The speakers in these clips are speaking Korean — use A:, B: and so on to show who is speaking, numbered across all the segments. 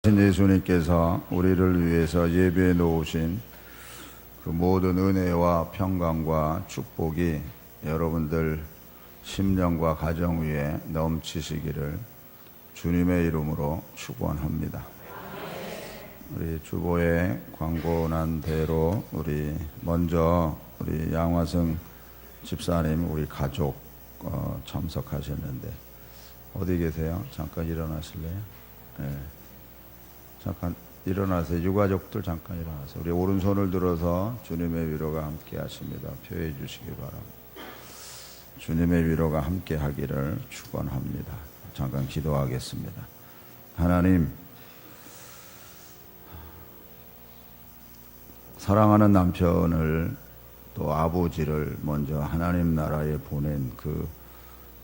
A: 예수님께서 우리를 위해서 예배해 놓으신 그 모든 은혜와 평강과 축복이 여러분들 심령과 가정 위에 넘치시기를 주님의 이름으로 축원합니다. 우리 주보에 광고난 대로 우리 먼저 우리 양화성 집사님 우리 가족 참석하셨는데 어디 계세요? 잠깐 일어나실래요? 네. 잠깐 일어나세요. 유가족들 잠깐 일어나세요. 우리 오른손을 들어서 주님의 위로가 함께 하십니다. 표해 주시기 바랍니다. 주님의 위로가 함께 하기를 축원합니다. 잠깐 기도하겠습니다. 하나님, 사랑하는 남편을 또 아버지를 먼저 하나님 나라에 보낸 그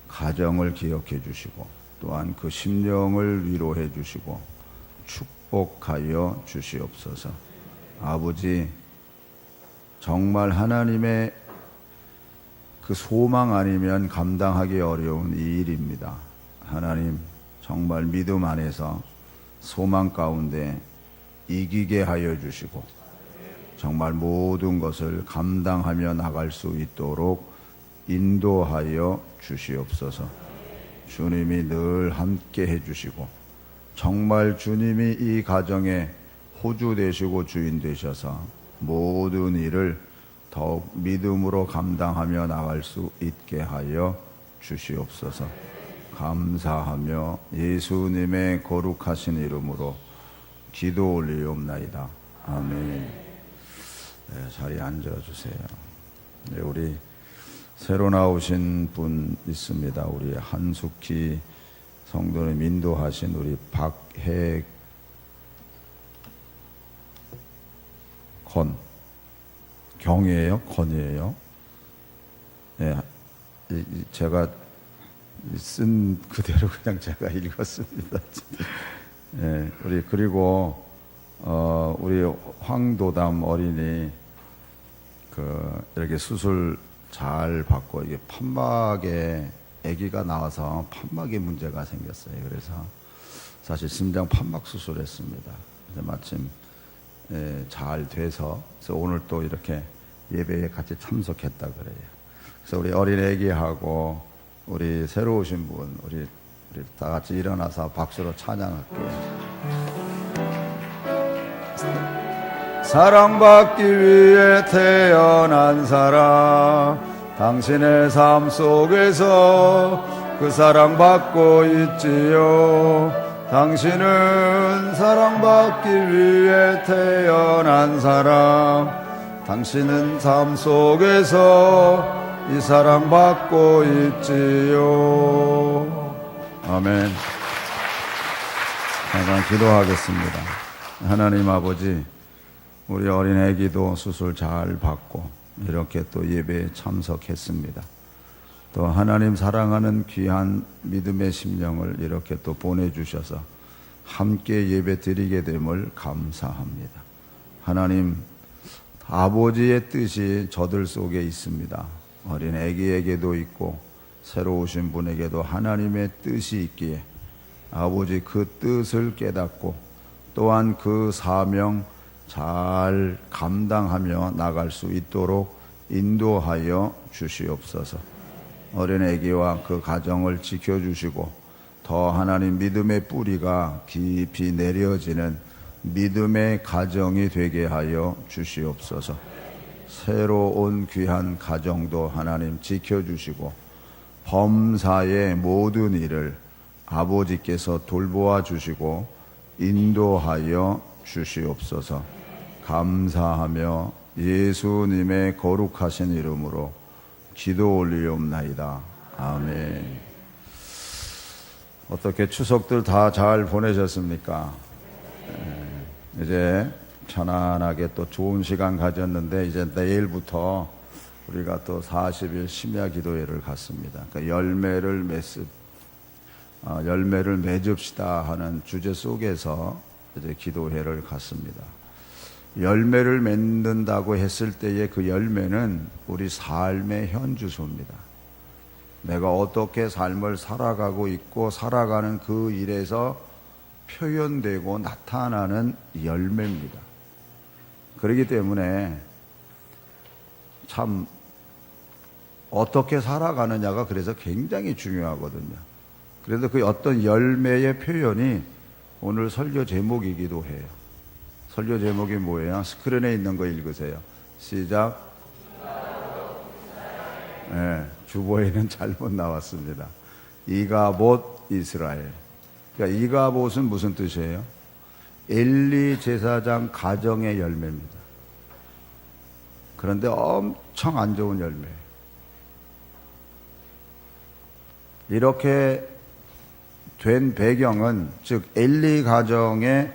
A: 가정을 기억해 주시고 또한 그 심령을 위로해 주시고 축복하여 주시옵소서. 아버지, 정말 하나님의 그 소망 아니면 감당하기 어려운 이 일입니다. 하나님, 정말 믿음 안에서 소망 가운데 이기게 하여 주시고 정말 모든 것을 감당하며 나갈 수 있도록 인도하여 주시옵소서. 주님이 늘 함께 해주시고 정말 주님이 이 가정에 호주 되시고 주인 되셔서 모든 일을 더욱 믿음으로 감당하며 나갈 수 있게 하여 주시옵소서. 감사하며 예수님의 거룩하신 이름으로 기도 올리옵나이다. 아멘. 네, 자리에 앉아주세요. 네, 우리 새로 나오신 분 있습니다. 우리 한숙희 성도님 인도하신 우리 경이에요? 건이에요? 네, 제가 쓴 그대로 그냥 제가 읽었습니다. 네, 그리고 우리 황도담 어린이 이렇게 수술 잘 받고 이게 판막에 아기가 나와서 판막에 문제가 생겼어요. 그래서 사실 심장 판막 수술했습니다. 마침 잘 돼서 그래서 오늘 또 이렇게 예배에 같이 참석했다 그래요. 그래서 우리 어린 아기하고 우리 새로 오신 분 우리 다 같이 일어나서 박수로 찬양할게요. 사랑받기 위해 태어난 사람, 당신의 삶 속에서 그 사랑받고 있지요. 당신은 사랑받기 위해 태어난 사람, 당신은 삶 속에서 이 사랑받고 있지요. 아멘. 잠깐 기도하겠습니다. 하나님 아버지, 우리 어린 아기도 수술 잘 받고 이렇게 또 예배에 참석했습니다. 또 하나님 사랑하는 귀한 믿음의 심령을 이렇게 또 보내주셔서 함께 예배 드리게 됨을 감사합니다. 하나님, 아버지의 뜻이 저들 속에 있습니다. 어린 아기에게도 있고 새로 오신 분에게도 하나님의 뜻이 있기에 아버지 그 뜻을 깨닫고 또한 그 사명 잘 감당하며 나갈 수 있도록 인도하여 주시옵소서. 어린 아기와 그 가정을 지켜주시고 더 하나님 믿음의 뿌리가 깊이 내려지는 믿음의 가정이 되게 하여 주시옵소서. 새로 온 귀한 가정도 하나님 지켜주시고 범사의 모든 일을 아버지께서 돌보아 주시고 인도하여 주시옵소서. 감사하며 예수님의 거룩하신 이름으로 기도 올리옵나이다. 아멘. 어떻게 추석들 다 잘 보내셨습니까? 이제 편안하게 또 좋은 시간 가졌는데 이제 내일부터 우리가 또 40일 심야 기도회를 갖습니다. 그러니까 열매를 맺읍시다 하는 주제 속에서 이제 기도회를 갖습니다. 열매를 맺는다고 했을 때의 그 열매는 우리 삶의 현주소입니다. 내가 어떻게 삶을 살아가고 있고 살아가는 그 일에서 표현되고 나타나는 열매입니다. 그렇기 때문에 참 어떻게 살아가느냐가 그래서 굉장히 중요하거든요. 그래서 그 어떤 열매의 표현이 오늘 설교 제목이기도 해요. 설교 제목이 뭐예요? 스크린에 있는 거 읽으세요. 시작. 네, 주보에는 잘못 나왔습니다. 이가봇 이스라엘. 그러니까 이가봇은 무슨 뜻이에요? 엘리 제사장 가정의 열매입니다. 그런데 엄청 안 좋은 열매예요. 이렇게 된 배경은, 즉 엘리 가정의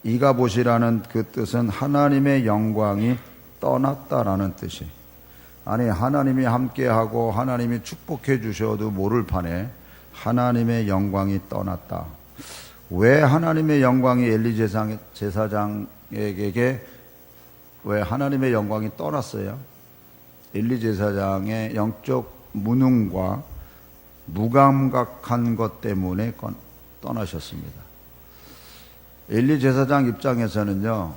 A: 이가봇이라는 그 뜻은 하나님의 영광이 떠났다라는 뜻이에요. 아니, 하나님이 함께하고 하나님이 축복해 주셔도 모를 판에 하나님의 영광이 떠났다. 왜 하나님의 영광이 엘리 제사장에게 왜 하나님의 영광이 떠났어요? 엘리 제사장의 영적 무능과 무감각한 것 때문에 떠나셨습니다. 엘리 제사장 입장에서는요,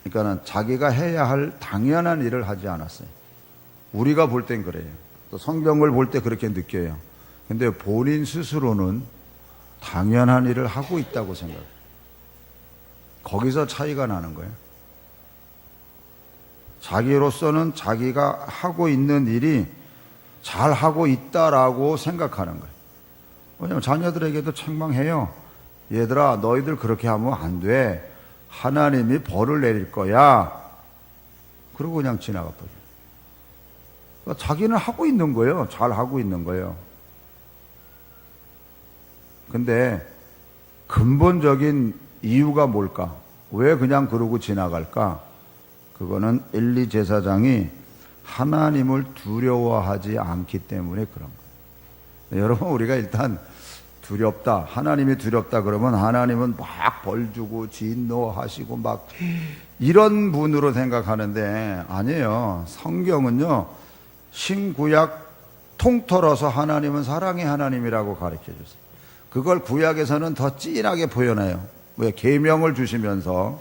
A: 그러니까는 자기가 해야 할 당연한 일을 하지 않았어요. 우리가 볼 땐 그래요. 또 성경을 볼 때 그렇게 느껴요. 근데 본인 스스로는 당연한 일을 하고 있다고 생각해요. 거기서 차이가 나는 거예요. 자기로서는 자기가 하고 있는 일이 잘 하고 있다라고 생각하는 거예요. 왜냐하면 자녀들에게도 책망해요. 얘들아, 너희들 그렇게 하면 안 돼. 하나님이 벌을 내릴 거야. 그러고 그냥 지나가 버려요. 그러니까 자기는 하고 있는 거예요. 잘 하고 있는 거예요. 근데 근본적인 이유가 뭘까? 왜 그냥 그러고 지나갈까? 그거는 엘리 제사장이 하나님을 두려워하지 않기 때문에 그런 거예요. 여러분, 우리가 일단 두렵다, 하나님이 두렵다 그러면 하나님은 막 벌 주고 진노하시고 막 이런 분으로 생각하는데 아니에요. 성경은요, 신구약 통틀어서 하나님은 사랑의 하나님이라고 가르쳐 주세요. 그걸 구약에서는 더 진하게 표현해요. 왜? 계명을 주시면서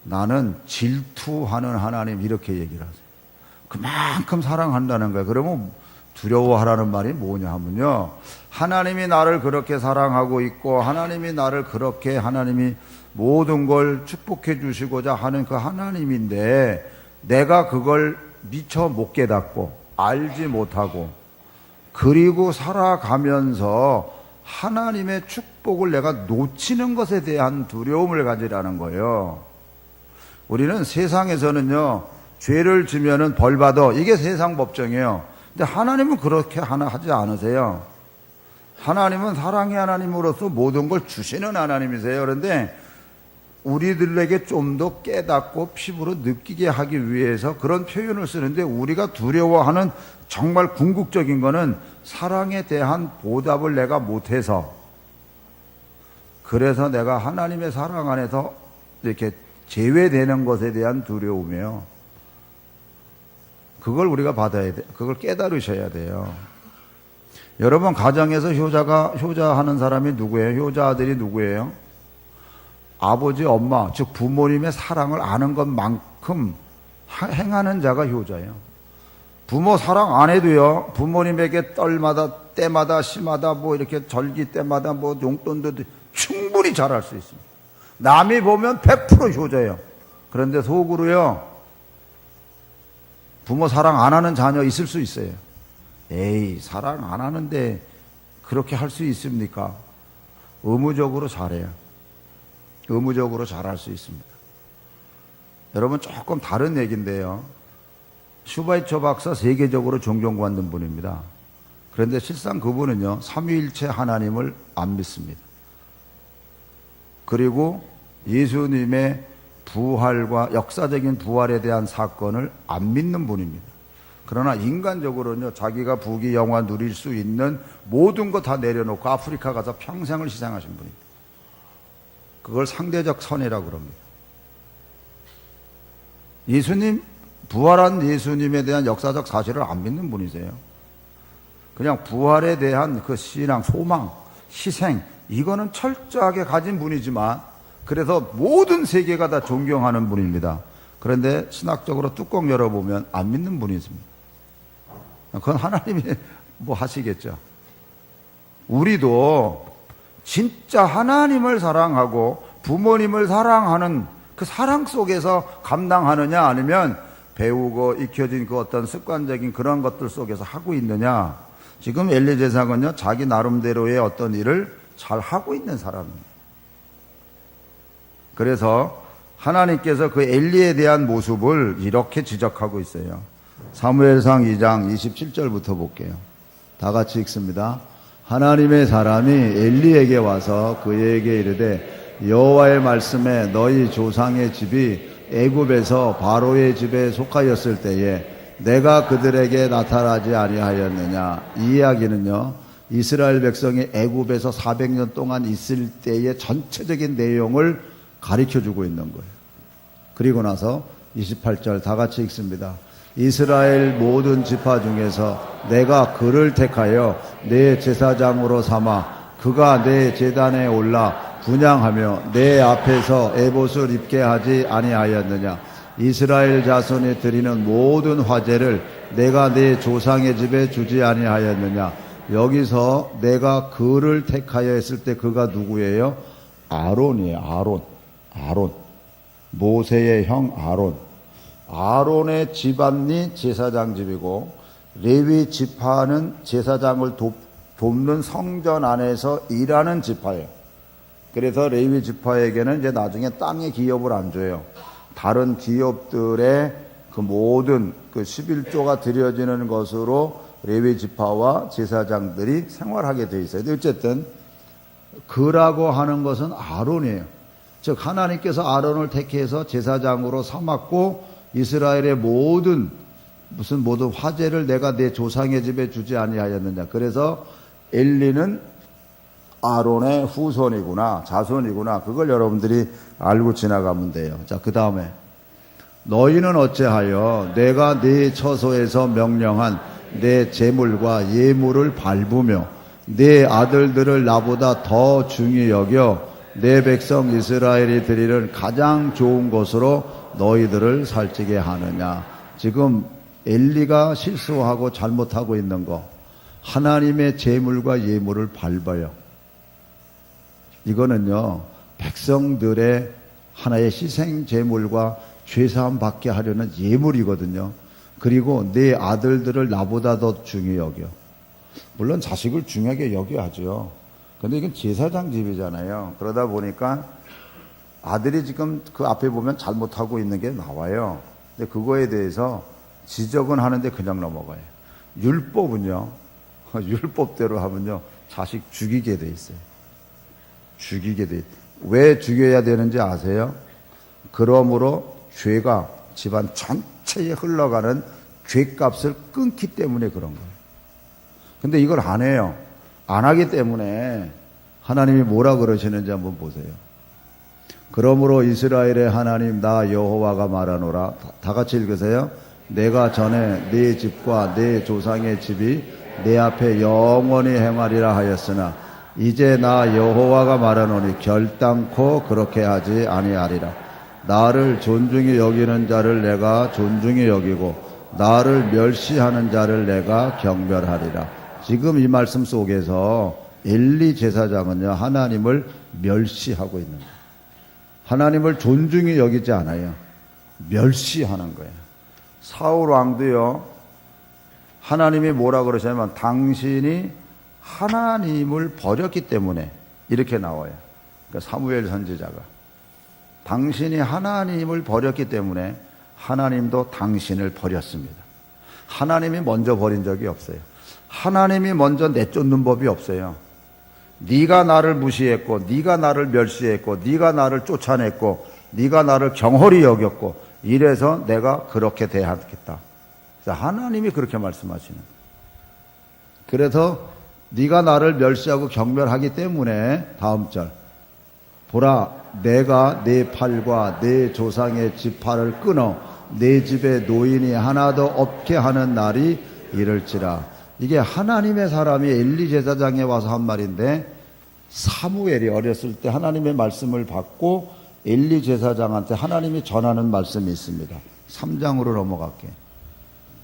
A: 나는 질투하는 하나님, 이렇게 얘기를 하세요. 그만큼 사랑한다는 거예요. 그러면 두려워하라는 말이 뭐냐 하면요, 하나님이 나를 그렇게 사랑하고 있고 하나님이 나를 그렇게, 하나님이 모든 걸 축복해 주시고자 하는 그 하나님인데 내가 그걸 미처 못 깨닫고 알지 못하고 그리고 살아가면서 하나님의 축복을 내가 놓치는 것에 대한 두려움을 가지라는 거예요. 우리는 세상에서는요, 죄를 지면은 벌 받아, 이게 세상 법정이에요. 근데 하나님은 그렇게 하지 않으세요. 하나님은 사랑의 하나님으로서 모든 걸 주시는 하나님이세요. 그런데 우리들에게 좀 더 깨닫고 피부로 느끼게 하기 위해서 그런 표현을 쓰는데, 우리가 두려워하는 정말 궁극적인 거는 사랑에 대한 보답을 내가 못해서, 그래서 내가 하나님의 사랑 안에서 이렇게 제외되는 것에 대한 두려움이에요. 그걸 우리가 받아야 돼. 그걸 깨달으셔야 돼요. 여러분, 가정에서 효자하는 사람이 누구예요? 효자 아들이 누구예요? 아버지, 엄마, 즉 부모님의 사랑을 아는 것만큼 행하는 자가 효자예요. 부모 사랑 안 해도요, 부모님에게 때마다 시마다 뭐 이렇게 절기 때마다 뭐 용돈도 충분히 잘할 수 있습니다. 남이 보면 100% 효자예요. 그런데 속으로요, 부모 사랑 안 하는 자녀 있을 수 있어요. 에이, 사랑 안 하는데 그렇게 할 수 있습니까? 의무적으로 잘해요. 의무적으로 잘할 수 있습니다. 여러분, 조금 다른 얘기인데요, 슈바이처 박사 세계적으로 존경받는 분입니다. 그런데 실상 그분은요, 삼위일체 하나님을 안 믿습니다. 그리고 예수님의 부활과 역사적인 부활에 대한 사건을 안 믿는 분입니다. 그러나 인간적으로는요, 자기가 부귀 영화 누릴 수 있는 모든 거 다 내려놓고 아프리카 가서 평생을 희생하신 분입니다. 그걸 상대적 선이라고 그럽니다. 예수님, 부활한 예수님에 대한 역사적 사실을 안 믿는 분이세요. 그냥 부활에 대한 그 신앙, 소망, 희생, 이거는 철저하게 가진 분이지만 그래서 모든 세계가 다 존경하는 분입니다. 그런데 신학적으로 뚜껑 열어보면 안 믿는 분이 있습니다. 그건 하나님이 뭐 하시겠죠. 우리도 진짜 하나님을 사랑하고 부모님을 사랑하는 그 사랑 속에서 감당하느냐, 아니면 배우고 익혀진 그 어떤 습관적인 그런 것들 속에서 하고 있느냐. 지금 엘리 제사장은요, 자기 나름대로의 어떤 일을 잘 하고 있는 사람입니다. 그래서 하나님께서 그 엘리에 대한 모습을 이렇게 지적하고 있어요. 사무엘상 2장 27절부터 볼게요. 다 같이 읽습니다. 하나님의 사람이 엘리에게 와서 그에게 이르되 여호와의 말씀에 너희 조상의 집이 애굽에서 바로의 집에 속하였을 때에 내가 그들에게 나타나지 아니하였느냐. 이 이야기는요, 이스라엘 백성이 애굽에서 400년 동안 있을 때의 전체적인 내용을 가르쳐주고 있는 거예요. 그리고 나서 28절 다 같이 읽습니다. 이스라엘 모든 지파 중에서 내가 그를 택하여 내 제사장으로 삼아 그가 내 제단에 올라 분향하며 내 앞에서 에봇을 입게 하지 아니하였느냐. 이스라엘 자손이 드리는 모든 화제를 내가 내 조상의 집에 주지 아니하였느냐. 여기서 내가 그를 택하여 했을 때 그가 누구예요? 아론이에요. 아론. 모세의 형 아론. 아론의 집안이 제사장 집이고 레위 지파는 제사장을 돕는 성전 안에서 일하는 지파예요. 그래서 레위 지파에게는 이제 나중에 땅의 기업을 안 줘요. 다른 기업들의 그 모든 그 11조가 드려지는 것으로 레위 지파와 제사장들이 생활하게 돼 있어요. 어쨌든 그라고 하는 것은 아론이에요. 즉 하나님께서 아론을 택해서 제사장으로 삼았고 이스라엘의 모든 화제를 내가 내 조상의 집에 주지 아니하였느냐. 그래서 엘리는 아론의 후손이구나, 자손이구나. 그걸 여러분들이 알고 지나가면 돼요. 자, 그 다음에 너희는 어찌하여 내가 네 처소에서 명령한 내 제물과 예물을 밟으며 내 아들들을 나보다 더 중히 여겨 내 백성 이스라엘이 드리는 가장 좋은 것으로 너희들을 살찌게 하느냐. 지금 엘리가 실수하고 잘못하고 있는 거, 하나님의 제물과 예물을 밟아요. 이거는요, 백성들의 하나의 희생 제물과 죄사함 받게 하려는 예물이거든요. 그리고 내 아들들을 나보다 더 중히 여겨. 물론 자식을 중요하게 여겨야죠. 근데 이건 제사장 집이잖아요. 그러다 보니까 아들이 지금 그 앞에 보면 잘못하고 있는 게 나와요. 근데 그거에 대해서 지적은 하는데 그냥 넘어가요. 율법은요, 율법대로 하면요, 자식 죽이게 돼 있어요. 죽이게 돼. 왜 죽여야 되는지 아세요? 그러므로 죄가 집안 전체에 흘러가는 죄값을 끊기 때문에 그런 거예요. 근데 이걸 안 해요. 안 하기 때문에 하나님이 뭐라 그러시는지 한번 보세요. 그러므로 이스라엘의 하나님 나 여호와가 말하노라. 다 같이 읽으세요. 내가 전에 네 집과 네 조상의 집이 내 앞에 영원히 행하리라 하였으나 이제 나 여호와가 말하노니 결단코 그렇게 하지 아니하리라. 나를 존중히 여기는 자를 내가 존중히 여기고 나를 멸시하는 자를 내가 경멸하리라. 지금 이 말씀 속에서 엘리 제사장은요, 하나님을 멸시하고 있는 거예요. 하나님을 존중히 여기지 않아요. 멸시하는 거예요. 사울 왕도요, 하나님이 뭐라 그러시냐면 당신이 하나님을 버렸기 때문에 이렇게 나와요. 그러니까 사무엘 선지자가 당신이 하나님을 버렸기 때문에 하나님도 당신을 버렸습니다. 하나님이 먼저 버린 적이 없어요. 하나님이 먼저 내쫓는 법이 없어요. 네가 나를 무시했고 네가 나를 멸시했고 네가 나를 쫓아냈고 네가 나를 경홀히 여겼고 이래서 내가 그렇게 대하겠다. 하나님이 그렇게 말씀하시는 거예요. 그래서 네가 나를 멸시하고 경멸하기 때문에 다음 절 보라 내가 네 팔과 네 조상의 지팔을 끊어 네 집에 노인이 하나도 없게 하는 날이 이를지라. 이게 하나님의 사람이 엘리 제사장에 와서 한 말인데 사무엘이 어렸을 때 하나님의 말씀을 받고 엘리 제사장한테 하나님이 전하는 말씀이 있습니다. 3장으로 넘어갈게요.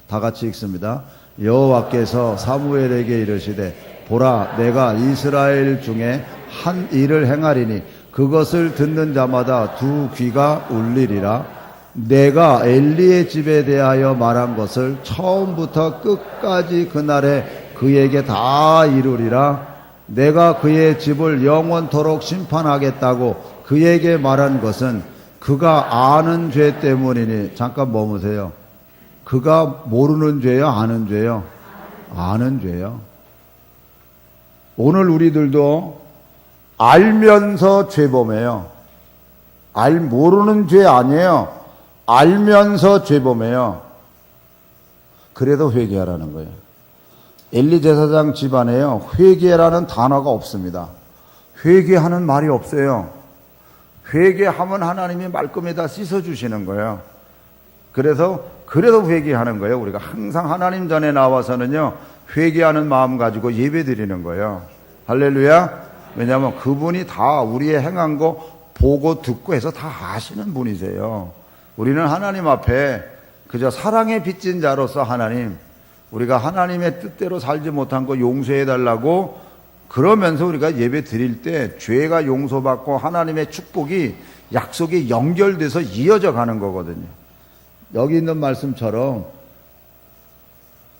A: 다 같이 읽습니다. 여호와께서 사무엘에게 이르시되 보라 내가 이스라엘 중에 한 일을 행하리니 그것을 듣는 자마다 두 귀가 울리리라. 내가 엘리의 집에 대하여 말한 것을 처음부터 끝까지 그날에 그에게 다 이루리라. 내가 그의 집을 영원토록 심판하겠다고 그에게 말한 것은 그가 아는 죄 때문이니. 잠깐 머무세요. 그가 모르는 죄요? 아는 죄요? 아는 죄요. 오늘 우리들도 알면서 죄범해요. 모르는 죄 아니에요. 알면서 죄범해요. 그래도 회개하라는 거예요. 엘리 제사장 집안에요, 회개라는 단어가 없습니다. 회개하는 말이 없어요. 회개하면 하나님이 말끔에다 씻어주시는 거예요. 그래도 회개하는 거예요. 우리가 항상 하나님 전에 나와서는요, 회개하는 마음 가지고 예배 드리는 거예요. 할렐루야. 왜냐하면 그분이 다 우리의 행한 거 보고 듣고 해서 다 아시는 분이세요. 우리는 하나님 앞에 그저 사랑에 빚진 자로서 하나님, 우리가 하나님의 뜻대로 살지 못한 거 용서해 달라고 그러면서 우리가 예배 드릴 때 죄가 용서받고 하나님의 축복이 약속이 연결돼서 이어져 가는 거거든요. 여기 있는 말씀처럼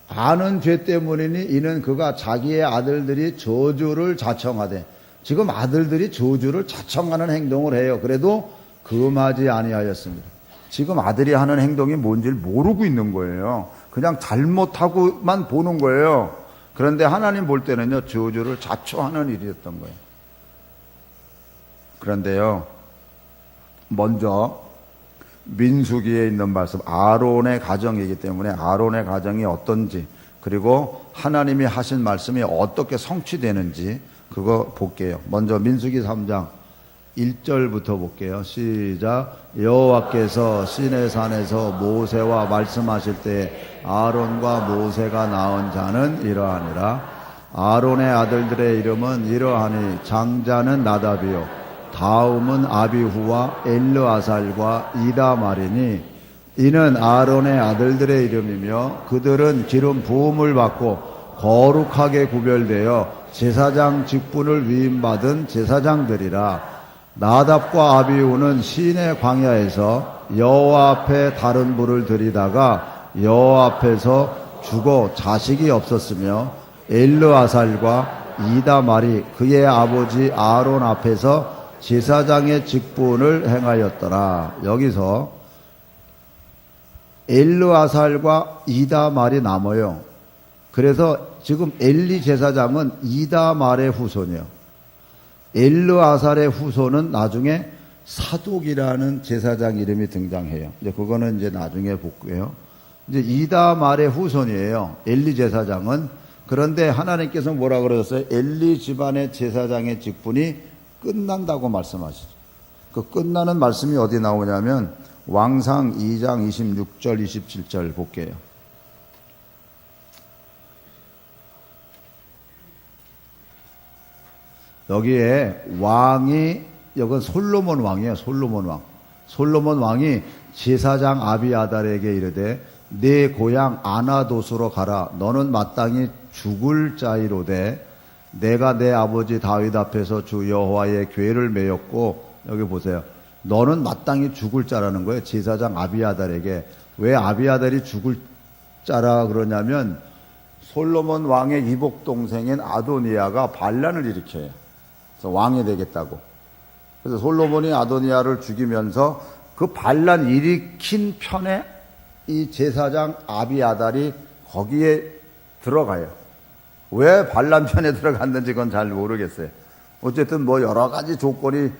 A: 아는 죄 때문이니 이는 그가 자기의 아들들이 저주를 자청하되, 지금 아들들이 저주를 자청하는 행동을 해요. 그래도 금하지 아니하였습니다. 지금 아들이 하는 행동이 뭔지를 모르고 있는 거예요. 그냥 잘못하고만 보는 거예요. 그런데 하나님 볼 때는요, 저주를 자초하는 일이었던 거예요. 그런데요, 먼저 민수기에 있는 말씀, 아론의 가정이기 때문에 아론의 가정이 어떤지, 그리고 하나님이 하신 말씀이 어떻게 성취되는지 그거 볼게요. 먼저 민수기 3장 1절부터 볼게요. 시작. 여호와께서 시내산에서 모세와 말씀하실 때 아론과 모세가 낳은 자는 이러하니라. 아론의 아들들의 이름은 이러하니 장자는 나답이요 다음은 아비후와 엘르아살과 이다말이니, 이는 아론의 아들들의 이름이며 그들은 기름 부음을 받고 거룩하게 구별되어 제사장 직분을 위임받은 제사장들이라. 나답과 아비후는 시내 광야에서 여호와 앞에 다른 불을 들이다가 여호와 앞에서 죽어 자식이 없었으며, 엘르아살과 이다말이 그의 아버지 아론 앞에서 제사장의 직분을 행하였더라. 여기서 엘르아살과 이다말이 남아요. 그래서 지금 엘리 제사장은 이다말의 후손이에요. 엘르아살의 후손은 나중에 사독이라는 제사장 이름이 등장해요. 이제 그거는 이제 나중에 볼게요. 이제 이다말의 후손이에요, 엘리 제사장은. 그런데 하나님께서 뭐라 그러셨어요? 엘리 집안의 제사장의 직분이 끝난다고 말씀하시죠. 그 끝나는 말씀이 어디 나오냐면 왕상 2장 26절 27절 볼게요. 여기에 왕이, 여긴 솔로몬 왕이에요. 솔로몬 왕. 솔로몬 왕이 제사장 아비아달에게 이르되 네 고향 아나돗으로 가라. 너는 마땅히 죽을 자이로되 내가 내 아버지 다윗 앞에서 주 여호와의 궤를 메었고, 여기 보세요. 너는 마땅히 죽을 자라는 거예요. 제사장 아비아달에게. 왜 아비아달이 죽을 자라 그러냐면 솔로몬 왕의 이복 동생인 아도니아가 반란을 일으켜요. 그래서 왕이 되겠다고. 그래서 솔로몬이 아도니아를 죽이면서 그 반란 일으킨 편에 이 제사장 아비아달이 거기에 들어가요. 왜 반란 편에 들어갔는지 그건 잘 모르겠어요. 어쨌든 뭐 여러 가지 조건이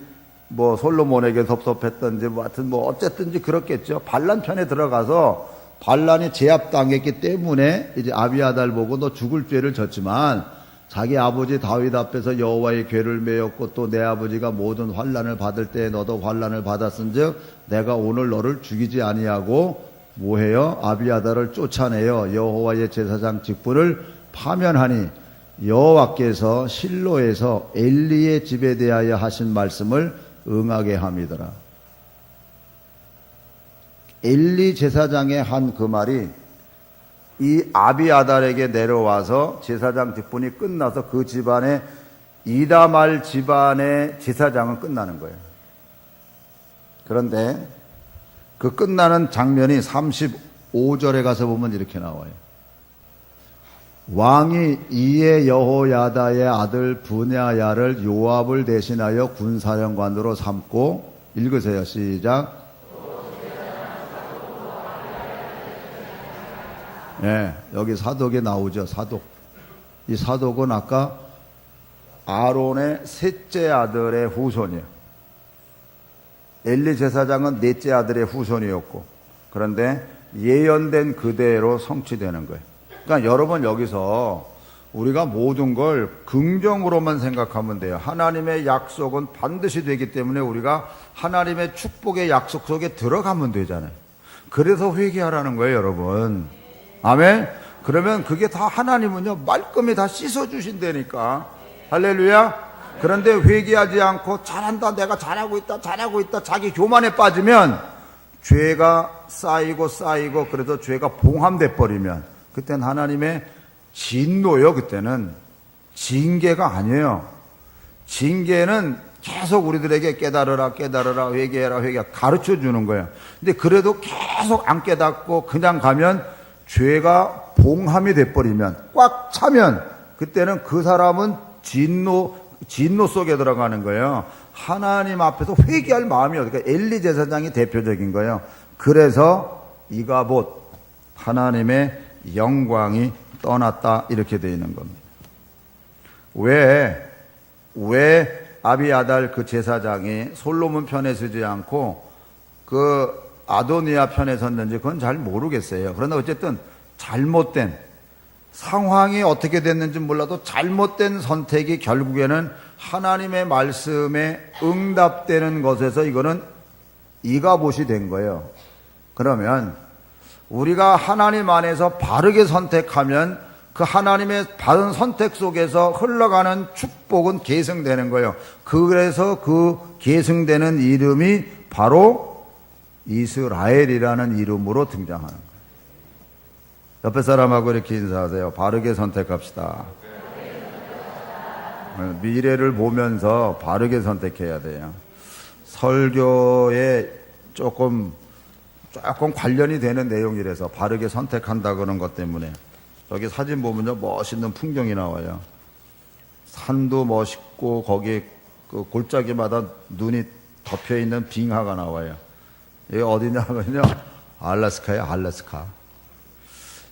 A: 뭐 솔로몬에게 섭섭했던지 뭐 하여튼 뭐 어쨌든지 그렇겠죠. 반란 편에 들어가서 반란이 제압당했기 때문에 이제 아비아달 보고 너 죽을 죄를 졌지만 자기 아버지 다윗 앞에서 여호와의 궤를 메었고 또 내 아버지가 모든 환난을 받을 때 너도 환난을 받았은즉 내가 오늘 너를 죽이지 아니하고 뭐해요? 아비아달을 쫓아내요. 여호와의 제사장 직분을 파면하니 여호와께서 실로에서 엘리의 집에 대하여 하신 말씀을 응하게 함이더라. 엘리 제사장의 한 그 말이 이 아비아달에게 내려와서 제사장 직분이 끝나서 그 집안의 이다말 집안의 제사장은 끝나는 거예요. 그런데 그 끝나는 장면이 35절에 가서 보면 이렇게 나와요. 왕이 이에 여호야다의 아들 브냐야를 요압을 대신하여 군사령관으로 삼고, 읽으세요. 시작. 네, 여기 사독에 나오죠. 사독. 이 사독은 아까 아론의 셋째 아들의 후손이에요. 엘리 제사장은 넷째 아들의 후손이었고, 그런데 예언된 그대로 성취되는 거예요. 그러니까 여러분, 여기서 우리가 모든 걸 긍정으로만 생각하면 돼요. 하나님의 약속은 반드시 되기 때문에 우리가 하나님의 축복의 약속 속에 들어가면 되잖아요. 그래서 회개하라는 거예요, 여러분. 아멘? 그러면 그게 다 하나님은요, 말끔히 다 씻어주신다니까. 할렐루야? 그런데 회개하지 않고 잘한다, 내가 잘하고 있다, 자기 교만에 빠지면 죄가 쌓이고 그래서 죄가 봉함돼 버리면 그때는 하나님의 진노요. 그때는 징계가 아니에요. 징계는 계속 우리들에게 깨달으라, 회개해라 가르쳐 주는 거예요. 근데 그래도 계속 안 깨닫고 그냥 가면 죄가 봉함이 돼버리면, 꽉 차면 그때는 그 사람은 진노 속에 들어가는 거예요. 하나님 앞에서 회개할 마음이, 그러니까 엘리 제사장이 대표적인 거예요. 그래서 이가봇, 하나님의 영광이 떠났다, 이렇게 되어 있는 겁니다. 왜 아비아달 그 제사장이 솔로몬 편에 서지 않고 그 아도니아 편에 섰는지 그건 잘 모르겠어요. 그러나 어쨌든 잘못된, 상황이 어떻게 됐는지 몰라도 잘못된 선택이 결국에는 하나님의 말씀에 응답되는 것에서 이거는 이가봇이 된 거예요. 그러면 우리가 하나님 안에서 바르게 선택하면 그 하나님의 바른 선택 속에서 흘러가는 축복은 계승되는 거예요. 그래서 그 계승되는 이름이 바로 이스라엘이라는 이름으로 등장하는 거예요. 옆에 사람하고 이렇게 인사하세요. 바르게 선택합시다. 미래를 보면서 바르게 선택해야 돼요. 설교에 조금 관련이 되는 내용이라서 바르게 선택한다 그런 것 때문에. 저기 사진 보면요, 멋있는 풍경이 나와요. 산도 멋있고 거기 그 골짜기마다 눈이 덮여 있는 빙하가 나와요. 이게 어디냐면요, 알래스카예요. 알래스카.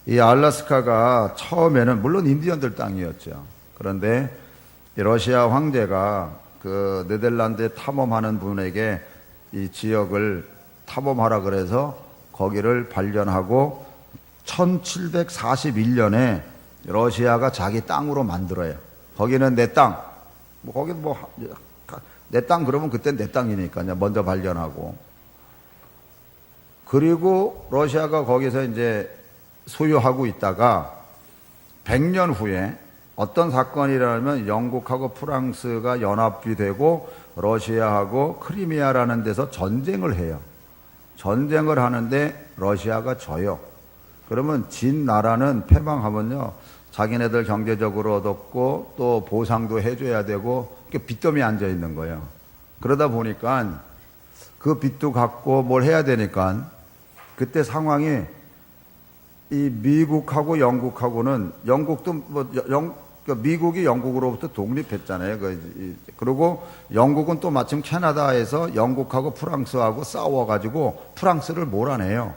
A: 이 알래스카가 처음에는 물론 인디언들 땅이었죠. 그런데 러시아 황제가 그 네덜란드에 탐험하는 분에게 이 지역을 탐험하라 그래서 거기를 발견하고 1741년에 러시아가 자기 땅으로 만들어요. 거기는 내 땅. 거기 내 땅 그러면 그때 내 땅이니까요. 먼저 발견하고. 그리고 러시아가 거기서 이제 소유하고 있다가 100년 후에 어떤 사건이라면 영국하고 프랑스가 연합이 되고 러시아하고 크리미아라는 데서 전쟁을 해요. 전쟁을 하는데 러시아가 져요. 그러면 진 나라는 패망하면요, 자기네들 경제적으로 얻었고 또 보상도 해줘야 되고 빚더미 앉아 있는 거예요. 그러다 보니까 그 빚도 갚고 뭘 해야 되니까 그때 상황이 이 미국하고 영국하고는 영국도 미국이 영국으로부터 독립했잖아요. 그리고 영국은 또 마침 캐나다에서 영국하고 프랑스하고 싸워가지고 프랑스를 몰아내요.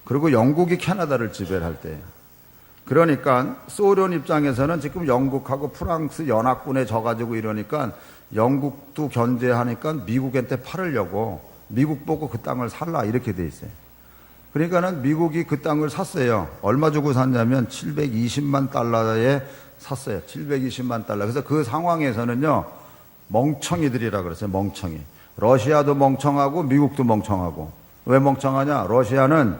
A: 그리고 영국이 캐나다를 지배할 때. 그러니까 소련 입장에서는 지금 영국하고 프랑스 연합군에 져가지고 이러니까 영국도 견제하니까 미국한테 팔으려고 미국 보고 그 땅을 살라 이렇게 돼 있어요. 그러니까는 미국이 그 땅을 샀어요. 얼마 주고 샀냐면 720만 달러에 샀어요. 720만 달러. 그래서 그 상황에서는요, 멍청이들이라 그랬어요. 멍청이. 러시아도 멍청하고 미국도 멍청하고. 왜 멍청하냐? 러시아는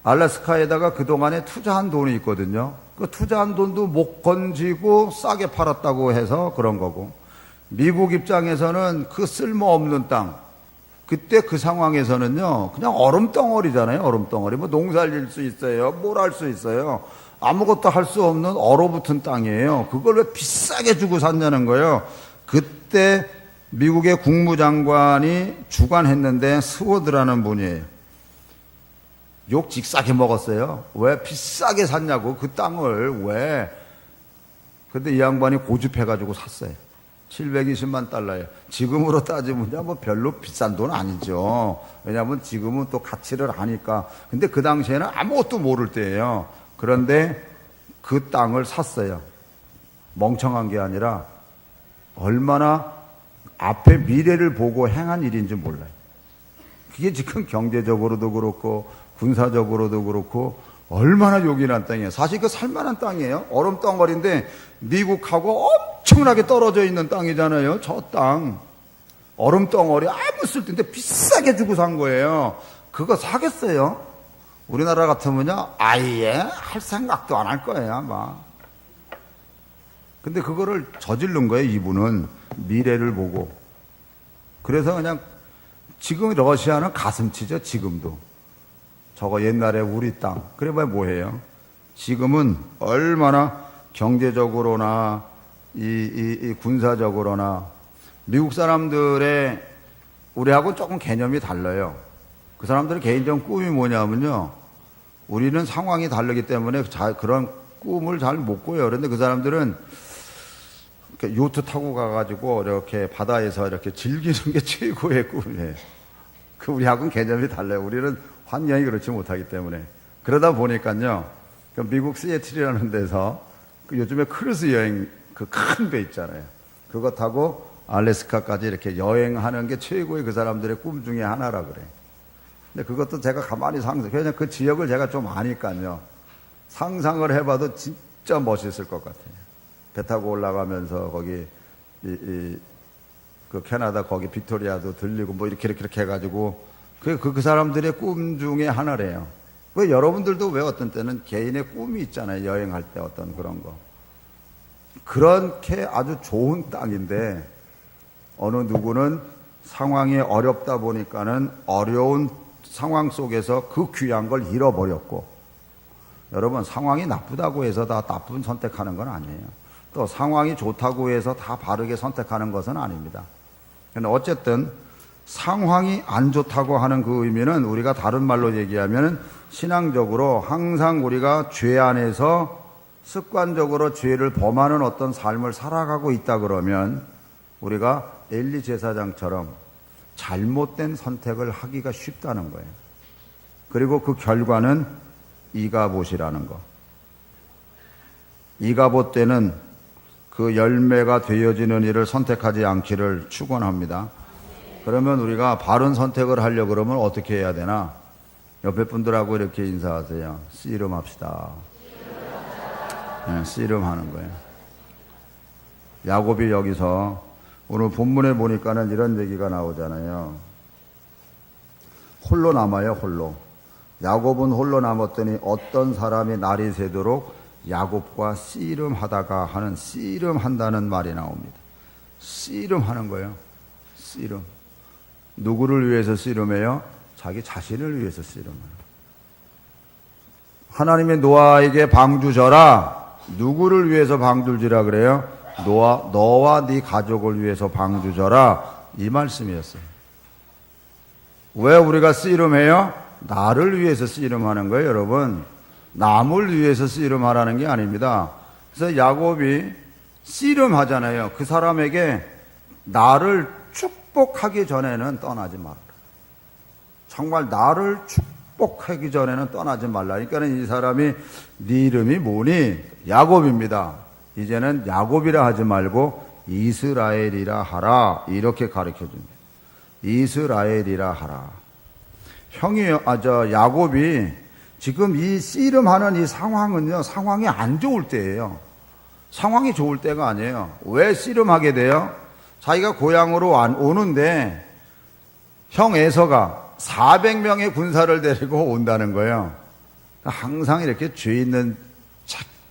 A: 알래스카에다가 그동안에 투자한 돈이 있거든요. 그 투자한 돈도 못 건지고 싸게 팔았다고 해서 그런 거고, 미국 입장에서는 그 쓸모없는 땅, 그때 그 상황에서는요, 그냥 얼음덩어리잖아요. 얼음덩어리. 뭐 농사를 수 있어요. 뭘 할 수 있어요. 아무것도 할 수 없는 얼어붙은 땅이에요. 그걸 왜 비싸게 주고 샀냐는 거예요. 그때 미국의 국무장관이 주관했는데 스워드라는 분이에요. 욕 직싸게 먹었어요. 왜 비싸게 샀냐고, 그 땅을 왜. 근데 이 양반이 고집해가지고 샀어요. 720만 달러예요. 지금으로 따지면 뭐 별로 비싼 돈 아니죠. 왜냐하면 지금은 또 가치를 아니까. 근데 그 당시에는 아무것도 모를 때예요. 그런데 그 땅을 샀어요. 멍청한 게 아니라 얼마나 앞에 미래를 보고 행한 일인지 몰라요. 그게 지금 경제적으로도 그렇고 군사적으로도 그렇고 얼마나 요긴한 땅이에요. 사실 그 살만한 땅이에요. 얼음덩어리인데 미국하고 엄청나게 떨어져 있는 땅이잖아요. 저 땅. 얼음덩어리 아무 쓸데인데 비싸게 주고 산 거예요. 그거 사겠어요? 우리나라 같으면요, 아예 할 생각도 안 할 거예요, 아마. 근데 그거를 저지른 거예요, 이분은. 미래를 보고. 그래서 그냥 지금 러시아는 가슴치죠, 지금도. 저거 옛날에 우리 땅. 그래 봐야 뭐해요? 지금은 얼마나 경제적으로나 이 군사적으로나 미국 사람들의 우리하고 조금 개념이 달라요. 그 사람들의 개인적 꿈이 뭐냐면요, 우리는 상황이 다르기 때문에 그런 꿈을 잘 못 꿔요. 그런데 그 사람들은 요트 타고 가가지고 이렇게 바다에서 이렇게 즐기는 게 최고의 꿈이에요. 그 우리하고는 개념이 달라요. 우리는 환경이 그렇지 못하기 때문에. 그러다 보니까요, 그 미국 시애틀이라는 데서 그 요즘에 크루즈 여행 그 큰 배 있잖아요. 그거 타고 알래스카까지 이렇게 여행하는 게 최고의 그 사람들의 꿈 중에 하나라 그래. 근데 그것도 제가 가만히 그냥 그 지역을 제가 좀 아니까요. 상상을 해봐도 진짜 멋있을 것 같아요. 배 타고 올라가면서 거기 그 캐나다 거기 빅토리아도 들리고 뭐 이렇게 해가지고 그 사람들의 꿈 중에 하나래요. 왜 여러분들도 왜 어떤 때는 개인의 꿈이 있잖아요. 여행할 때 어떤 그런 거. 그렇게 아주 좋은 땅인데 어느 누구는 상황이 어렵다 보니까는 어려운 상황 속에서 그 귀한 걸 잃어버렸고, 여러분 상황이 나쁘다고 해서 다 나쁜 선택하는 건 아니에요. 또 상황이 좋다고 해서 다 바르게 선택하는 것은 아닙니다. 근데 어쨌든 상황이 안 좋다고 하는 그 의미는 우리가 다른 말로 얘기하면 신앙적으로 항상 우리가 죄 안에서 습관적으로 죄를 범하는 어떤 삶을 살아가고 있다 그러면 우리가 엘리 제사장처럼 잘못된 선택을 하기가 쉽다는 거예요. 그리고 그 결과는 이가봇이라는 거. 이가봇 때는 그 열매가 되어지는 일을 선택하지 않기를 축원합니다. 그러면 우리가 바른 선택을 하려고 그러면 어떻게 해야 되나? 옆에 분들하고 이렇게 인사하세요. 씨름합시다. 네, 씨름하는 거예요. 야곱이 여기서 오늘 본문에 보니까는 이런 얘기가 나오잖아요. 홀로 남아요, 홀로. 야곱은 홀로 남았더니 어떤 사람이 날이 새도록 야곱과 씨름하다가 하는, 씨름한다는 말이 나옵니다. 씨름하는 거예요. 씨름. 누구를 위해서 씨름해요? 자기 자신을 위해서 씨름해요. 하나님의 노아에게 방주 져라. 누구를 위해서 방주를 지라 그래요? 너와 네 가족을 위해서 방주 져라. 이 말씀이었어요. 왜 우리가 씨름해요? 나를 위해서 씨름하는 거예요, 여러분. 남을 위해서 씨름하라는 게 아닙니다. 그래서 야곱이 씨름하잖아요. 그 사람에게 나를 축복하기 전에는 떠나지 말아라. 정말 나를 축복하기 전에는 떠나지 말라. 그러니까 이 사람이 네 이름이 뭐니? 야곱입니다. 이제는 야곱이라 하지 말고 이스라엘이라 하라. 이렇게 가르쳐 줍니다. 이스라엘이라 하라. 야곱이 지금 이 씨름하는 이 상황은요, 상황이 안 좋을 때예요. 상황이 좋을 때가 아니에요. 왜 씨름하게 돼요? 자기가 고향으로 오는데 형 에서가 400명의 군사를 데리고 온다는 거예요. 항상 이렇게 죄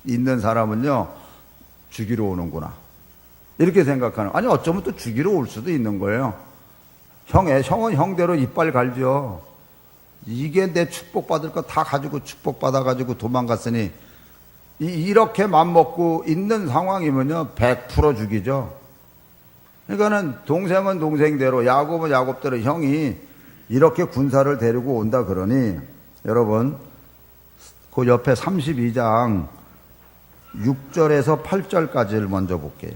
A: 있는 사람은요, 죽이러 오는구나. 이렇게 생각하는. 아니, 어쩌면 또 죽이러 올 수도 있는 거예요. 형은 형대로 이빨 갈죠. 이게 내 축복받을 거 다 가지고 축복받아가지고 도망갔으니, 이렇게 맘먹고 있는 상황이면요, 100% 죽이죠. 그러니까는 동생은 동생대로, 야곱은 야곱대로 형이 이렇게 군사를 데리고 온다 그러니, 여러분, 그 옆에 32장 6절에서 8절까지를 먼저 볼게요.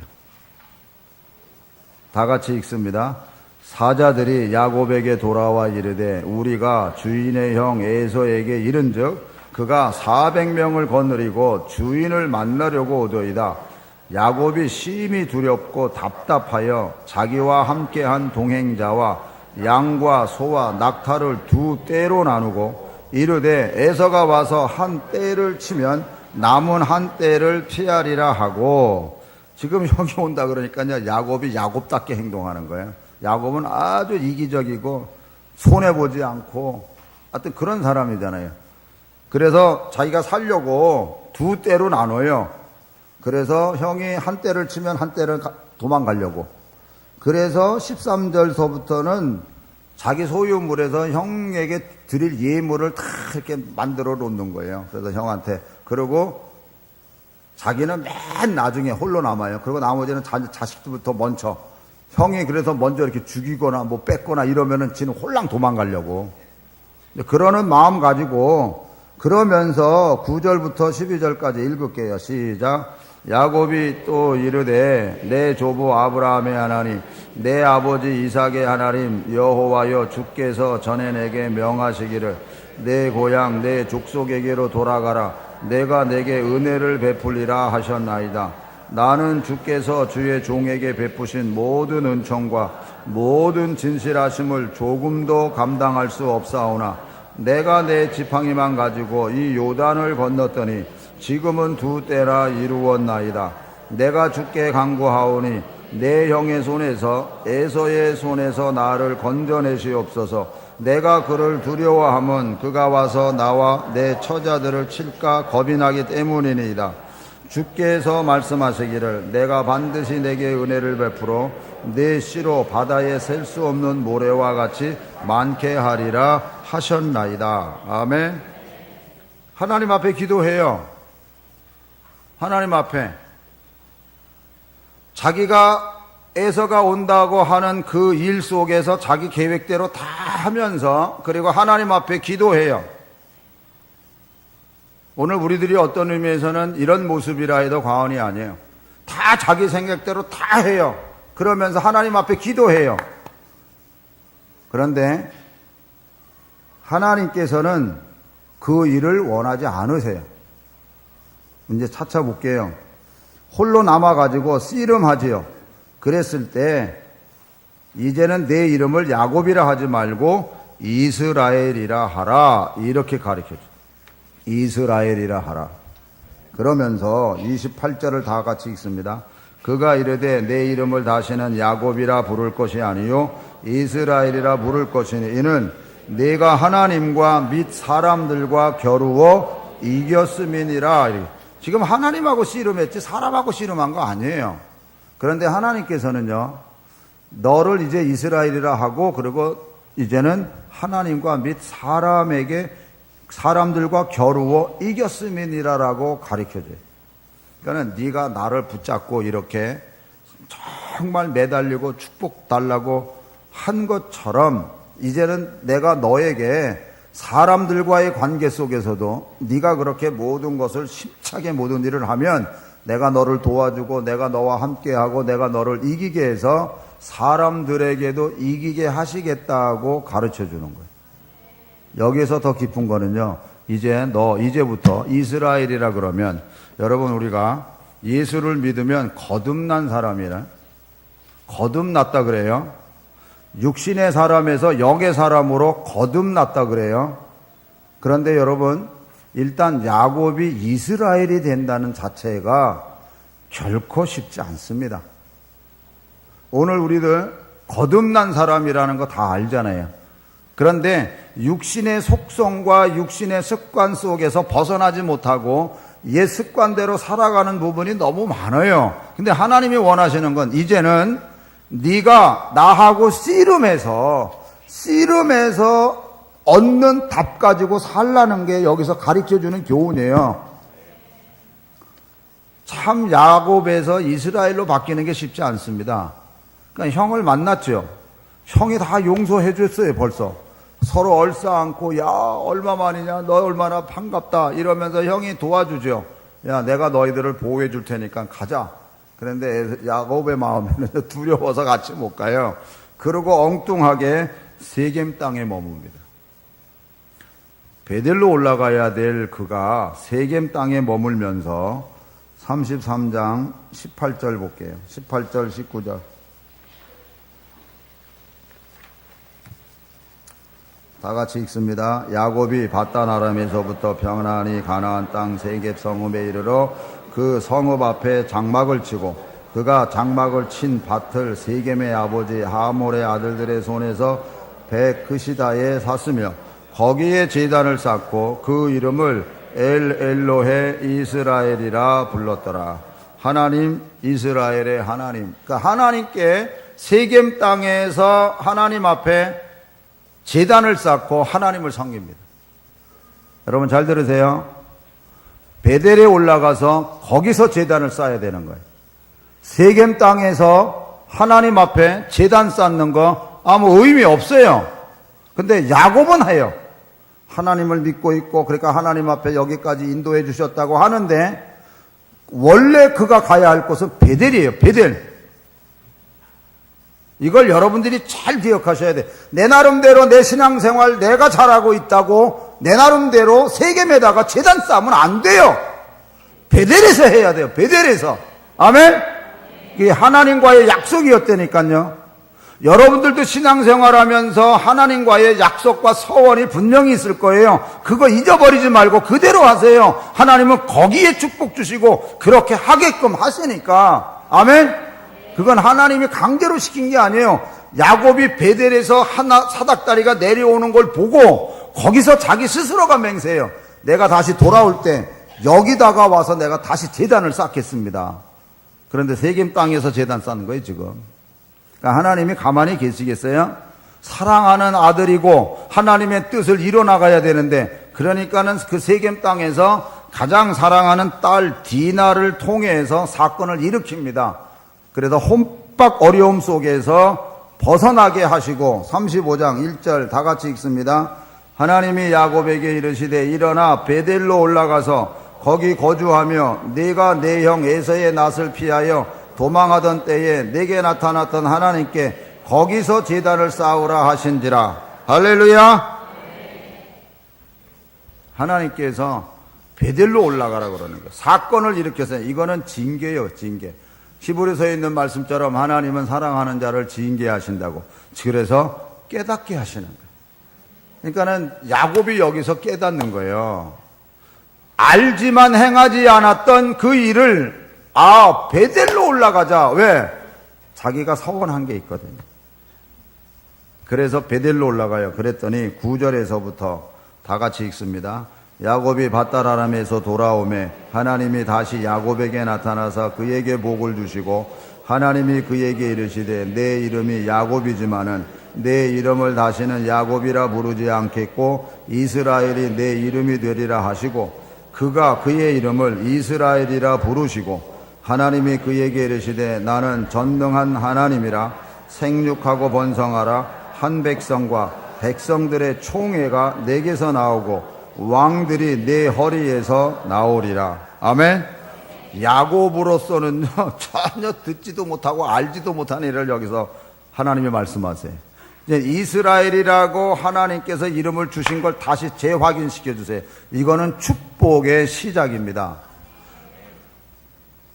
A: 다 같이 읽습니다. 사자들이 야곱에게 돌아와 이르되 우리가 주인의 형 에서에게 이른즉 그가 400명을 거느리고 주인을 만나려고 오더이다. 야곱이 심히 두렵고 답답하여 자기와 함께한 동행자와 양과 소와 낙타를 두 떼로 나누고 이르되 에서가 와서 한 떼를 치면 남은 한 떼를 피하리라 하고, 지금 형이 온다 그러니까요, 야곱이 야곱답게 행동하는 거예요. 야곱은 아주 이기적이고 손해보지 않고 하여튼 그런 사람이잖아요. 그래서 자기가 살려고 두 떼로 나눠요. 그래서 형이 한 떼를 치면 한 떼를 도망가려고. 그래서 13절서부터는 자기 소유물에서 형에게 드릴 예물을 다 이렇게 만들어 놓는 거예요. 그래서 형한테. 그리고 자기는 맨 나중에 홀로 남아요. 그리고 나머지는 자식들부터 먼저. 형이 그래서 먼저 이렇게 죽이거나 뭐 뺏거나 이러면은 지는 홀랑 도망가려고. 그러는 마음 가지고, 그러면서 9절부터 12절까지 읽을게요. 시작. 야곱이 또 이르되 내 조부 아브라함의 하나님, 내 아버지 이삭의 하나님 여호와여, 주께서 전에 내게 명하시기를 내 고향 내 족속에게로 돌아가라. 내가 내게 은혜를 베풀리라 하셨나이다. 나는 주께서 주의 종에게 베푸신 모든 은총과 모든 진실하심을 조금도 감당할 수 없사오나 내가 내 지팡이만 가지고 이 요단을 건넜더니 지금은 두 때라 이루었나이다. 내가 주께 간구하오니 내 형의 손에서 에서의 손에서 나를 건져내시옵소서. 내가 그를 두려워함은 그가 와서 나와 내 처자들을 칠까 겁이 나기 때문이니이다. 주께서 말씀하시기를 내가 반드시 내게 은혜를 베풀어 내 씨로 바다에 셀 수 없는 모래와 같이 많게 하리라 하셨나이다. 아멘. 하나님 앞에 기도해요. 하나님 앞에 자기가 에서가 온다고 하는 그 일 속에서 자기 계획대로 다 하면서, 그리고 하나님 앞에 기도해요. 오늘 우리들이 어떤 의미에서는 이런 모습이라 해도 과언이 아니에요. 다 자기 생각대로 다 해요. 그러면서 하나님 앞에 기도해요. 그런데 하나님께서는 그 일을 원하지 않으세요. 이제 차차 볼게요. 홀로 남아가지고 씨름하지요. 그랬을 때 이제는 내 이름을 야곱이라 하지 말고 이스라엘이라 하라, 이렇게 가르쳐줘. 이스라엘이라 하라. 그러면서 28절을 다 같이 읽습니다. 그가 이르되 내 이름을 다시는 야곱이라 부를 것이 아니요 이스라엘이라 부를 것이니 이는 내가 하나님과 및 사람들과 겨루어 이겼음이니라. 지금 하나님하고 씨름했지 사람하고 씨름한 거 아니에요. 그런데 하나님께서는요, 너를 이제 이스라엘이라 하고, 그리고 이제는 하나님과 및 사람들과 겨루어 이겼음이니라라고 가르쳐줘요. 그러니까 네가 나를 붙잡고 이렇게 정말 매달리고 축복 달라고 한 것처럼 이제는 내가 너에게 사람들과의 관계 속에서도 네가 그렇게 모든 것을 힘차게 모든 일을 하면 내가 너를 도와주고 내가 너와 함께하고 내가 너를 이기게 해서 사람들에게도 이기게 하시겠다고 가르쳐주는 거예요. 여기에서 더 깊은 거는요, 이제부터 이스라엘이라 그러면, 여러분 우리가 예수를 믿으면 거듭난 사람이라, 거듭났다 그래요. 육신의 사람에서 영의 사람으로 거듭났다 그래요. 그런데 여러분, 일단 야곱이 이스라엘이 된다는 자체가 결코 쉽지 않습니다. 오늘 우리들 거듭난 사람이라는 거 다 알잖아요. 그런데 육신의 속성과 육신의 습관 속에서 벗어나지 못하고 옛 습관대로 살아가는 부분이 너무 많아요. 근데 하나님이 원하시는 건 이제는 네가 나하고 씨름해서 얻는 답 가지고 살라는 게 여기서 가르쳐주는 교훈이에요. 참 야곱에서 이스라엘로 바뀌는 게 쉽지 않습니다. 그러니까 형을 만났죠. 형이 다 용서해 줬어요. 벌써 서로 얼싸안고 야 얼마만이냐 너 얼마나 반갑다 이러면서 형이 도와주죠. 야 내가 너희들을 보호해 줄 테니까 가자. 그런데 야곱의 마음에는 두려워서 같이 못 가요. 그러고 엉뚱하게 세겜 땅에 머뭅니다. 베델로 올라가야 될 그가 세겜 땅에 머물면서 33장 18절 볼게요. 18절 19절 다 같이 읽습니다. 야곱이 바단 아람에서부터 평안히 가나안 땅 세겜 성읍에 이르러 그 성읍 앞에 장막을 치고 그가 장막을 친 밭을 세겜의 아버지 하몰의 아들들의 손에서 베크시다에 샀으며 거기에 제단을 쌓고 그 이름을 엘로헤 이스라엘이라 불렀더라. 하나님 이스라엘의 하나님. 그러니까 하나님께 세겜 땅에서 하나님 앞에 제단을 쌓고 하나님을 섬깁니다. 여러분 잘 들으세요. 베델에 올라가서 거기서 제단을 쌓아야 되는 거예요. 세겜 땅에서 하나님 앞에 제단 쌓는 거 아무 의미 없어요. 근데 야곱은 해요. 하나님을 믿고 있고 그러니까 하나님 앞에 여기까지 인도해 주셨다고 하는데 원래 그가 가야 할 곳은 베델이에요. 베델. 이걸 여러분들이 잘 기억하셔야 돼. 내 나름대로 내 신앙생활 내가 잘하고 있다고 내 나름대로 세겜에다가 제단 쌓으면 안 돼요. 베델에서 해야 돼요. 베델에서. 아멘? 그게 하나님과의 약속이었다니까요. 여러분들도 신앙생활하면서 하나님과의 약속과 서원이 분명히 있을 거예요. 그거 잊어버리지 말고 그대로 하세요. 하나님은 거기에 축복 주시고 그렇게 하게끔 하시니까. 아멘? 그건 하나님이 강제로 시킨 게 아니에요. 야곱이 베델에서 하나 사닥다리가 내려오는 걸 보고 거기서 자기 스스로가 맹세해요. 내가 다시 돌아올 때 여기다가 와서 내가 다시 제단을 쌓겠습니다. 그런데 세겜 땅에서 제단 쌓는 거예요 지금. 그러니까 하나님이 가만히 계시겠어요? 사랑하는 아들이고 하나님의 뜻을 이뤄나가야 되는데 그러니까는 그 세겜 땅에서 가장 사랑하는 딸 디나를 통해서 사건을 일으킵니다. 그래서 혼밥 어려움 속에서 벗어나게 하시고 35장 1절 다 같이 읽습니다. 하나님이 야곱에게 이르시되 일어나 베델로 올라가서 거기 거주하며 네가 내 형 에서의 낯을 피하여 도망하던 때에 내게 나타났던 하나님께 거기서 제단을 쌓으라 하신지라. 할렐루야. 하나님께서 베델로 올라가라 그러는 거예요. 사건을 일으켜서 이거는 징계예요. 징계. 히브리서에 있는 말씀처럼 하나님은 사랑하는 자를 징계하신다고. 그래서 깨닫게 하시는 거예요. 그러니까는 야곱이 여기서 깨닫는 거예요. 알지만 행하지 않았던 그 일을 베델로 올라가자. 왜? 자기가 서원한 게 있거든요. 그래서 베델로 올라가요. 그랬더니 9절에서부터 다 같이 읽습니다. 야곱이 밧달 아람에서 돌아오매 하나님이 다시 야곱에게 나타나서 그에게 복을 주시고 하나님이 그에게 이르시되 내 이름이 야곱이지만은 내 이름을 다시는 야곱이라 부르지 않겠고 이스라엘이 내 이름이 되리라 하시고 그가 그의 이름을 이스라엘이라 부르시고 하나님이 그에게 이르시되 나는 전능한 하나님이라 생육하고 번성하라 한 백성과 백성들의 총회가 내게서 나오고 왕들이 내 허리에서 나오리라. 아멘. 야곱으로서는 전혀 듣지도 못하고 알지도 못한 일을 여기서 하나님이 말씀하세요. 이제 이스라엘이라고 하나님께서 이름을 주신 걸 다시 재확인시켜 주세요. 이거는 축복의 시작입니다.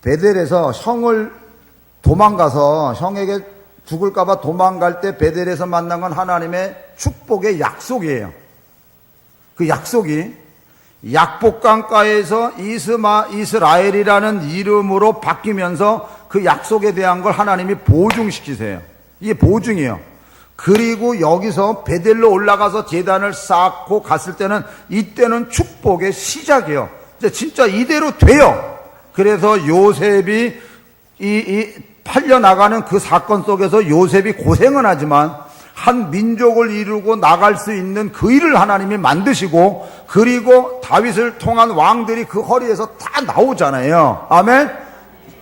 A: 베델에서 형을 도망가서 형에게 죽을까봐 도망갈 때 베델에서 만난 건 하나님의 축복의 약속이에요. 그 약속이 약복강가에서 이스라엘이라는 이름으로 바뀌면서 그 약속에 대한 걸 하나님이 보증시키세요. 이게 보증이에요. 그리고 여기서 베델로 올라가서 제단을 쌓고 갔을 때는 이때는 축복의 시작이에요. 이제 진짜 이대로 돼요. 그래서 요셉이 팔려나가는 그 사건 속에서 요셉이 고생은 하지만 한 민족을 이루고 나갈 수 있는 그 일을 하나님이 만드시고, 그리고 다윗을 통한 왕들이 그 허리에서 다 나오잖아요. 아멘.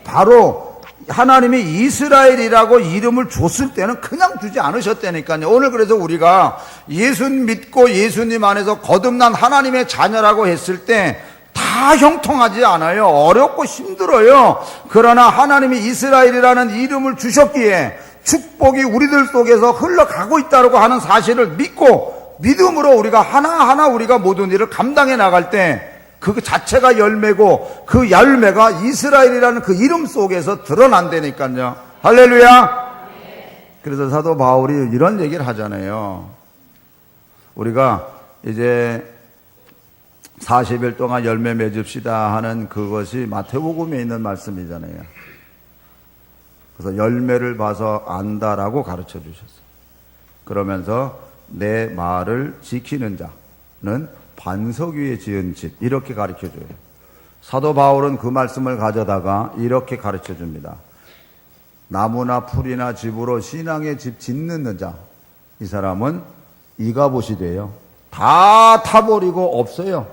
A: 바로 하나님이 이스라엘이라고 이름을 줬을 때는 그냥 주지 않으셨다니까요. 오늘 그래서 우리가 예수 믿고 예수님 안에서 거듭난 하나님의 자녀라고 했을 때 다 형통하지 않아요. 어렵고 힘들어요. 그러나 하나님이 이스라엘이라는 이름을 주셨기에 축복이 우리들 속에서 흘러가고 있다고 하는 사실을 믿고 믿음으로 우리가 하나하나 우리가 모든 일을 감당해 나갈 때 그 자체가 열매고, 그 열매가 이스라엘이라는 그 이름 속에서 드러난다니까요. 할렐루야. 그래서 사도 바울이 이런 얘기를 하잖아요. 우리가 이제 40일 동안 열매 맺읍시다 하는 그것이 마태복음에 있는 말씀이잖아요. 그래서 열매를 봐서 안다라고 가르쳐 주셨어요. 그러면서 내 말을 지키는 자는 반석 위에 지은 집, 이렇게 가르쳐 줘요. 사도 바울은 그 말씀을 가져다가 이렇게 가르쳐 줍니다. 나무나 풀이나 집으로 신앙의 집 짓는 자, 이 사람은 이가봇이 돼요. 다 타버리고 없어요.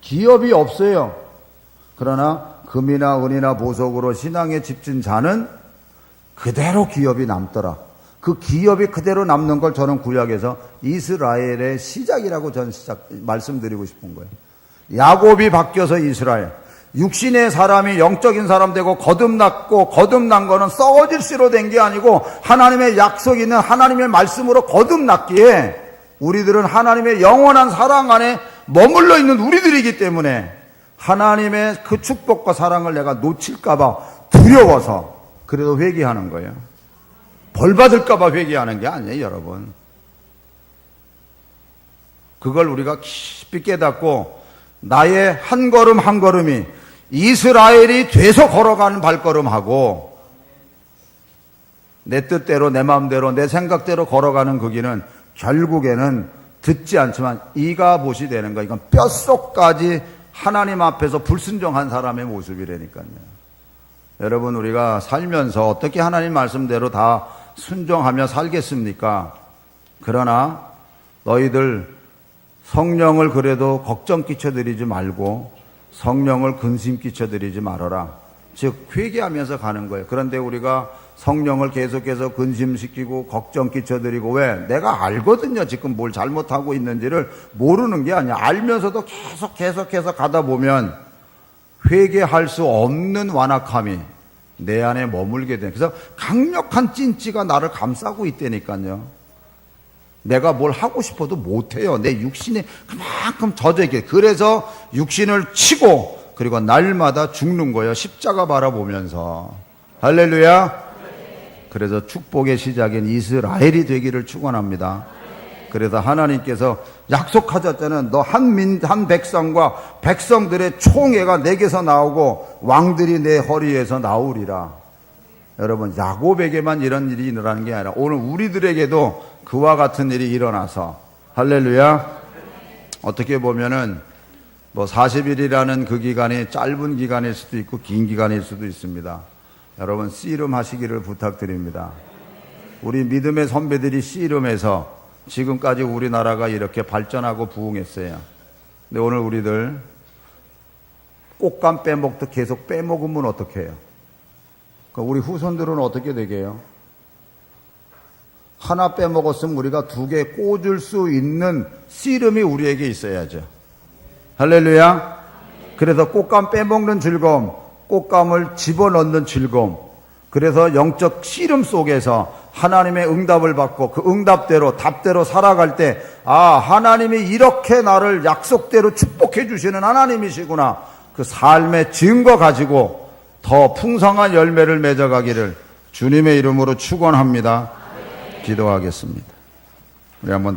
A: 기업이 없어요. 그러나 금이나 은이나 보석으로 신앙에 집진 자는 그대로 기업이 남더라. 그 기업이 그대로 남는 걸 저는 구약에서 이스라엘의 시작이라고 저는 말씀드리고 싶은 거예요. 야곱이 바뀌어서 이스라엘. 육신의 사람이 영적인 사람 되고 거듭났고, 거듭난 거는 썩어질 씨로 된 게 아니고 하나님의 약속이 있는 하나님의 말씀으로 거듭났기에 우리들은 하나님의 영원한 사랑 안에 머물러 있는 우리들이기 때문에 하나님의 그 축복과 사랑을 내가 놓칠까봐 두려워서 그래도 회개하는 거예요. 벌 받을까봐 회개하는 게 아니에요, 여러분. 그걸 우리가 깊이 깨닫고 나의 한 걸음 한 걸음이 이스라엘이 돼서 걸어가는 발걸음하고 내 뜻대로 내 마음대로 내 생각대로 걸어가는 그 길은 결국에는 듣지 않지만 이가봇이 되는 거예요. 이건 뼛속까지 하나님 앞에서 불순종한 사람의 모습이라니까요. 여러분, 우리가 살면서 어떻게 하나님 말씀대로 다 순종하며 살겠습니까? 그러나 너희들 성령을 그래도 걱정 끼쳐드리지 말고 성령을 근심 끼쳐드리지 말아라. 즉 회개하면서 가는 거예요. 그런데 우리가 성령을 계속해서 근심시키고 걱정 끼쳐드리고, 왜? 내가 알거든요. 지금 뭘 잘못하고 있는지를. 모르는 게 아니야. 알면서도 계속해서 가다 보면 회개할 수 없는 완악함이 내 안에 머물게 돼. 그래서 강력한 찐찌가 나를 감싸고 있다니까요. 내가 뭘 하고 싶어도 못해요. 내 육신이 그만큼 젖어 있게. 그래서 육신을 치고 그리고 날마다 죽는 거예요. 십자가 바라보면서. 할렐루야. 그래서 축복의 시작인 이스라엘이 되기를 축원합니다. 그래서 하나님께서 약속하셨잖아요. 너 한 백성과 백성들의 총회가 내게서 나오고 왕들이 내 허리에서 나오리라. 여러분, 야곱에게만 이런 일이 일어나는 게 아니라 오늘 우리들에게도 그와 같은 일이 일어나서, 할렐루야. 어떻게 보면은 40일이라는 그 기간이 짧은 기간일 수도 있고 긴 기간일 수도 있습니다. 여러분, 씨름하시기를 부탁드립니다. 우리 믿음의 선배들이 씨름해서 지금까지 우리나라가 이렇게 발전하고 부흥했어요. 근데 오늘 우리들 꽃감 빼먹듯 계속 빼먹으면 어떻게 해요? 우리 후손들은 어떻게 되게 해요? 하나 빼먹었으면 우리가 2개 꽂을 수 있는 씨름이 우리에게 있어야죠. 할렐루야. 그래서 꽃감 빼먹는 즐거움, 꽃감을 집어넣는 즐거움, 그래서 영적 씨름 속에서 하나님의 응답을 받고 그 응답대로 답대로 살아갈 때, 하나님이 이렇게 나를 약속대로 축복해 주시는 하나님이시구나, 그 삶의 증거 가지고 더 풍성한 열매를 맺어가기를 주님의 이름으로 축원합니다. 기도하겠습니다. 우리 한번